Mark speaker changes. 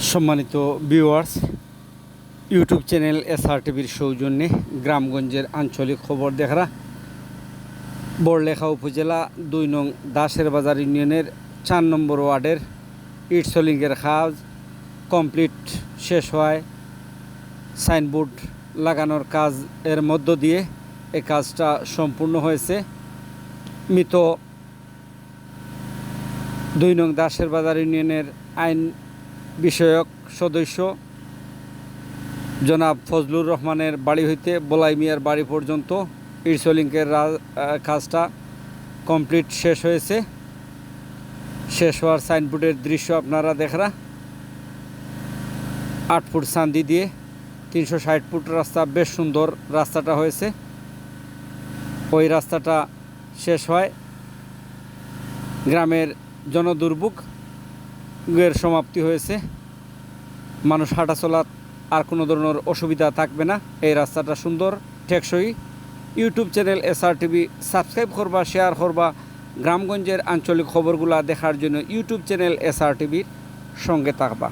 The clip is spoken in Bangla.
Speaker 1: সম্মানিত ভিউয়ার্স, ইউটিউব চ্যানেল এসআর টিভির সৌজন্যে গ্রামগঞ্জের আঞ্চলিক খবর দেখারা বড়লেখা উপজেলা ২ নং দাসের বাজার ইউনিয়নের ৪ নম্বর ওয়ার্ডের ইটসলিংয়ের কাজ কমপ্লিট শেষ হয়। সাইনবোর্ড লাগানোর কাজ এর মধ্য দিয়ে এই কাজটা সম্পূর্ণ হয়েছে। মৃত ২ নং দাসের বাজার ইউনিয়নের আইন বিষয়ক সদস্য জনাব ফজলুর রহমানের বাড়ি হইতে বলাই মিয়ার বাড়ি পর্যন্ত ইটসলিংকের কাজটা কমপ্লিট শেষ হয়েছে। শেষ হওয়ার সাইনবোর্ডের দৃশ্য আপনারা দেখরা ৮ ফুট চান্দি দিয়ে ৩৬০ ফুট রাস্তা, বেশ সুন্দর রাস্তাটা হয়েছে। ওই রাস্তাটা শেষ হয়, গ্রামের জনদুর্ভোগের সমাপ্তি হয়েছে। মানুষ হাঁটাচলা আর কোনো ধরনের অসুবিধা থাকবে না। এই রাস্তাটা সুন্দর, টেকসই। YouTube channel SR TV subscribe করবা, শেয়ার করবা। গ্রামগঞ্জের আঞ্চলিক খবরগুলো দেখার জন্য ইউটিউব চ্যানেল এসআর টিভির সঙ্গে থাকবা।